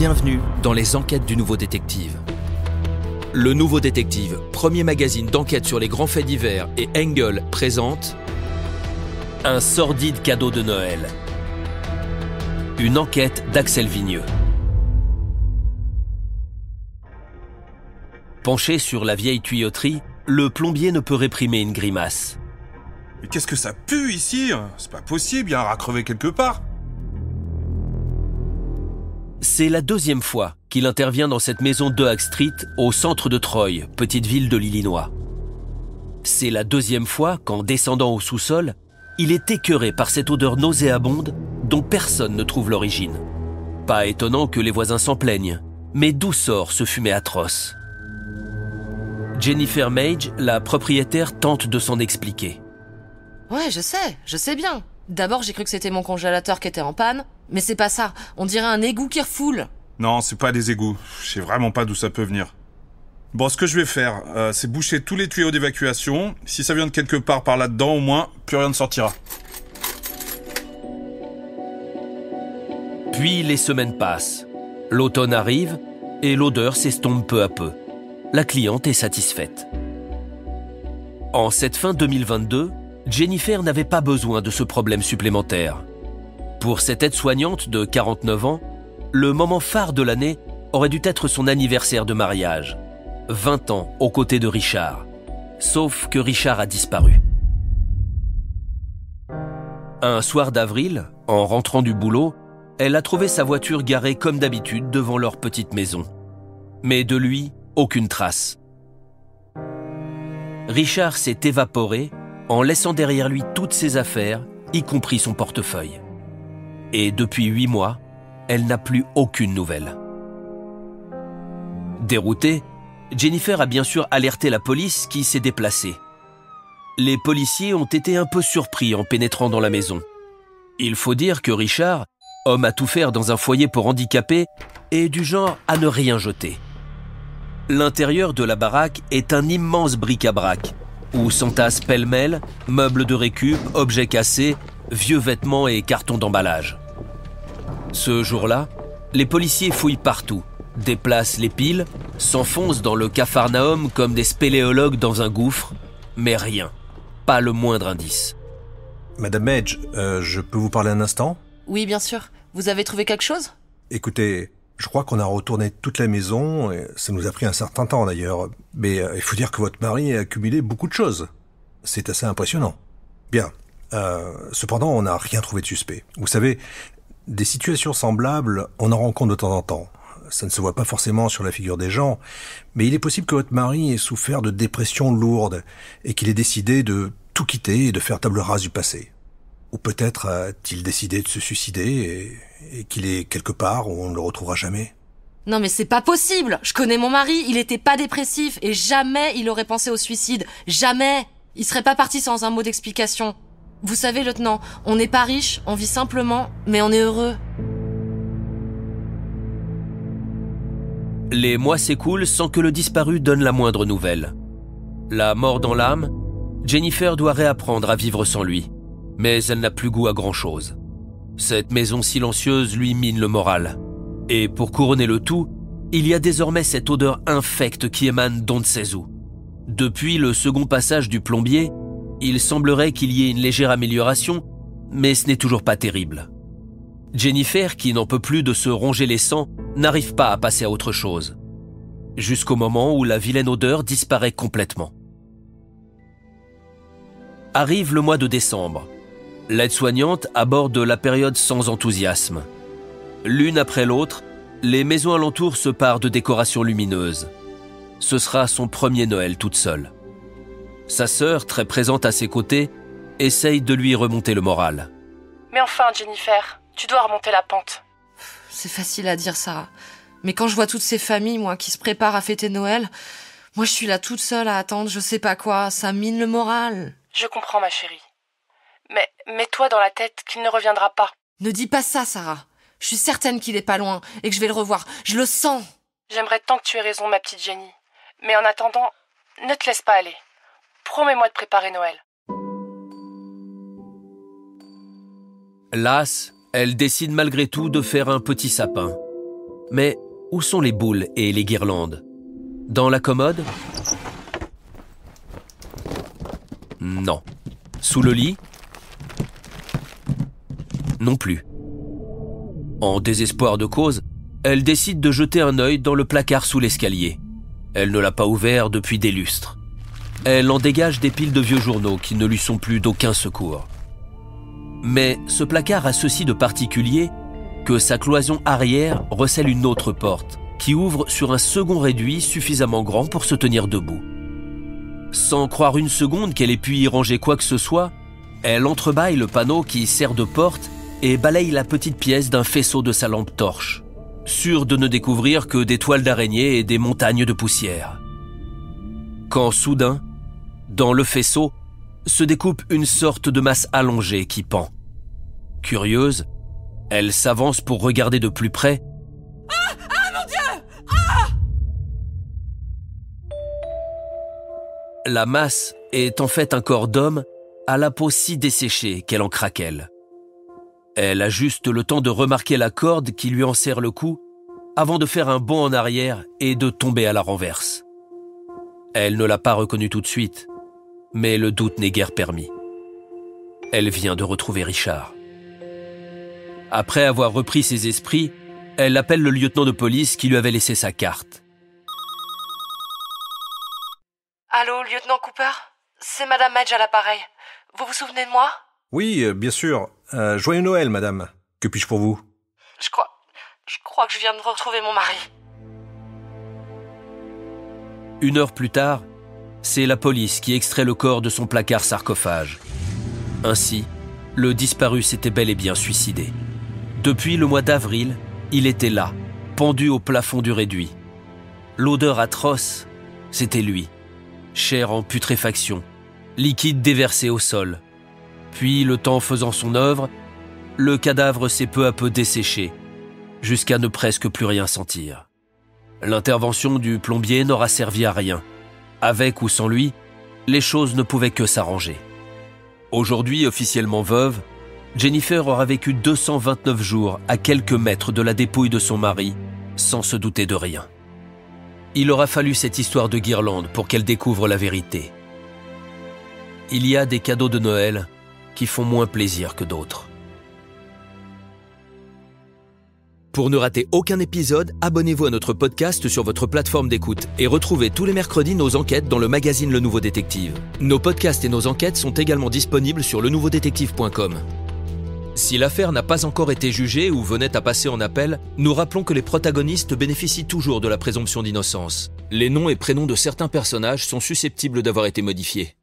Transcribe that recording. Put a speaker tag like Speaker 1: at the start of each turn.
Speaker 1: Bienvenue dans les enquêtes du Nouveau Détective. Le Nouveau Détective, premier magazine d'enquête sur les grands faits divers et Engel présente un sordide cadeau de Noël. Une enquête d'Axel Vigneux. Penché sur la vieille tuyauterie, le plombier ne peut réprimer une grimace.
Speaker 2: Mais qu'est-ce que ça pue ici? C'est pas possible, il y a un rat crevé quelque part.
Speaker 1: C'est la deuxième fois qu'il intervient dans cette maison de Hague Street, au centre de Troy, petite ville de l'Illinois. C'est la deuxième fois qu'en descendant au sous-sol, il est écœuré par cette odeur nauséabonde dont personne ne trouve l'origine. Pas étonnant que les voisins s'en plaignent, mais d'où sort ce fumet atroce? Jennifer Mage, la propriétaire, tente de s'en expliquer.
Speaker 3: Ouais, je sais bien. D'abord, j'ai cru que c'était mon congélateur qui était en panne, mais c'est pas ça. On dirait un égout qui refoule.
Speaker 2: Non, c'est pas des égouts. Je sais vraiment pas d'où ça peut venir. Bon, ce que je vais faire, c'est boucher tous les tuyaux d'évacuation. Si ça vient de quelque part par là-dedans, au moins, plus rien ne sortira.
Speaker 1: Puis les semaines passent. L'automne arrive et l'odeur s'estompe peu à peu. La cliente est satisfaite. En cette fin 2022, Jennifer n'avait pas besoin de ce problème supplémentaire. Pour cette aide-soignante de 49 ans, le moment phare de l'année aurait dû être son anniversaire de mariage. 20 ans aux côtés de Richard. Sauf que Richard a disparu. Un soir d'avril, en rentrant du boulot, elle a trouvé sa voiture garée comme d'habitude devant leur petite maison. Mais de lui, aucune trace. Richard s'est évaporé en laissant derrière lui toutes ses affaires, y compris son portefeuille. Et depuis 8 mois, elle n'a plus aucune nouvelle. Déroutée, Jennifer a bien sûr alerté la police qui s'est déplacée. Les policiers ont été un peu surpris en pénétrant dans la maison. Il faut dire que Richard, homme à tout faire dans un foyer pour handicapés, est du genre à ne rien jeter. L'intérieur de la baraque est un immense bric-à-brac, où s'entassent pêle-mêle meubles de récup, objets cassés, vieux vêtements et cartons d'emballage. Ce jour-là, les policiers fouillent partout, déplacent les piles, s'enfoncent dans le capharnaüm comme des spéléologues dans un gouffre, mais rien, pas le moindre indice.
Speaker 4: Madame Mage, je peux vous parler un instant?
Speaker 3: Oui, bien sûr. Vous avez trouvé quelque chose?
Speaker 4: Écoutez, je crois qu'on a retourné toute la maison, et ça nous a pris un certain temps d'ailleurs, mais il faut dire que votre mari a accumulé beaucoup de choses. C'est assez impressionnant. Bien, cependant on n'a rien trouvé de suspect. Vous savez, des situations semblables, on en rencontre de temps en temps. Ça ne se voit pas forcément sur la figure des gens, mais il est possible que votre mari ait souffert de dépression lourde et qu'il ait décidé de tout quitter et de faire table rase du passé. Ou peut-être a-t-il décidé de se suicider et qu'il est quelque part où on ne le retrouvera jamais.
Speaker 3: Non mais c'est pas possible. Je connais mon mari, il était pas dépressif et jamais il aurait pensé au suicide. Jamais. Il serait pas parti sans un mot d'explication. Vous savez, lieutenant, on n'est pas riche, on vit simplement, mais on est heureux.
Speaker 1: Les mois s'écoulent sans que le disparu donne la moindre nouvelle. La mort dans l'âme, Jennifer doit réapprendre à vivre sans lui. Mais elle n'a plus goût à grand-chose. Cette maison silencieuse lui mine le moral. Et pour couronner le tout, il y a désormais cette odeur infecte qui émane d'on ne sait où. Depuis le second passage du plombier, il semblerait qu'il y ait une légère amélioration, mais ce n'est toujours pas terrible. Jennifer, qui n'en peut plus de se ronger les sangs, n'arrive pas à passer à autre chose. Jusqu'au moment où la vilaine odeur disparaît complètement. Arrive le mois de décembre. L'aide-soignante aborde la période sans enthousiasme. L'une après l'autre, les maisons alentours se parent de décorations lumineuses. Ce sera son premier Noël toute seule. Sa sœur, très présente à ses côtés, essaye de lui remonter le moral.
Speaker 5: Mais enfin, Jennifer, tu dois remonter la pente.
Speaker 3: C'est facile à dire, Sarah. Mais quand je vois toutes ces familles, moi, qui se préparent à fêter Noël, moi je suis là toute seule à attendre je sais pas quoi, ça mine le moral.
Speaker 5: Je comprends, ma chérie. Mais mets-toi dans la tête qu'il ne reviendra pas.
Speaker 3: Ne dis pas ça, Sarah. Je suis certaine qu'il est pas loin et que je vais le revoir. Je le sens.
Speaker 5: J'aimerais tant que tu aies raison, ma petite Jenny. Mais en attendant, ne te laisse pas aller. Promets-moi de préparer Noël.
Speaker 1: Lasse, elle décide malgré tout de faire un petit sapin. Mais où sont les boules et les guirlandes? Dans la commode? Non. Sous le lit? Non plus. En désespoir de cause, elle décide de jeter un œil dans le placard sous l'escalier. Elle ne l'a pas ouvert depuis des lustres. Elle en dégage des piles de vieux journaux qui ne lui sont plus d'aucun secours. Mais ce placard a ceci de particulier que sa cloison arrière recèle une autre porte qui ouvre sur un second réduit suffisamment grand pour se tenir debout. Sans croire une seconde qu'elle ait pu y ranger quoi que ce soit, elle entrebâille le panneau qui sert de porte et balaye la petite pièce d'un faisceau de sa lampe torche, sûre de ne découvrir que des toiles d'araignée et des montagnes de poussière. Quand soudain, dans le faisceau, se découpe une sorte de masse allongée qui pend. Curieuse, elle s'avance pour regarder de plus près. Ah mon Dieu! La masse est en fait un corps d'homme à la peau si desséchée qu'elle en craquelle. Elle a juste le temps de remarquer la corde qui lui enserre le cou avant de faire un bond en arrière et de tomber à la renverse. Elle ne l'a pas reconnu tout de suite, mais le doute n'est guère permis. Elle vient de retrouver Richard. Après avoir repris ses esprits, elle appelle le lieutenant de police qui lui avait laissé sa carte.
Speaker 3: Allô, lieutenant Cooper? C'est Madame Edge à l'appareil. Vous vous souvenez de moi?
Speaker 4: Oui, bien sûr. Joyeux Noël, madame. Que puis-je pour vous?
Speaker 3: Je crois que je viens de retrouver mon mari.
Speaker 1: 1 heure plus tard, c'est la police qui extrait le corps de son placard sarcophage. Ainsi, le disparu s'était bel et bien suicidé. Depuis le mois d'avril, il était là, pendu au plafond du réduit. L'odeur atroce, c'était lui, chair en putréfaction, liquide déversé au sol. Puis, le temps faisant son œuvre, le cadavre s'est peu à peu desséché, jusqu'à ne presque plus rien sentir. L'intervention du plombier n'aura servi à rien. Avec ou sans lui, les choses ne pouvaient que s'arranger. Aujourd'hui officiellement veuve, Jennifer aura vécu 229 jours à quelques mètres de la dépouille de son mari, sans se douter de rien. Il aura fallu cette histoire de guirlande pour qu'elle découvre la vérité. Il y a des cadeaux de Noël qui font moins plaisir que d'autres.
Speaker 6: Pour ne rater aucun épisode, abonnez-vous à notre podcast sur votre plateforme d'écoute et retrouvez tous les mercredis nos enquêtes dans le magazine Le Nouveau Détective. Nos podcasts et nos enquêtes sont également disponibles sur lenouveaudétective.com. Si l'affaire n'a pas encore été jugée ou venait à passer en appel, nous rappelons que les protagonistes bénéficient toujours de la présomption d'innocence. Les noms et prénoms de certains personnages sont susceptibles d'avoir été modifiés.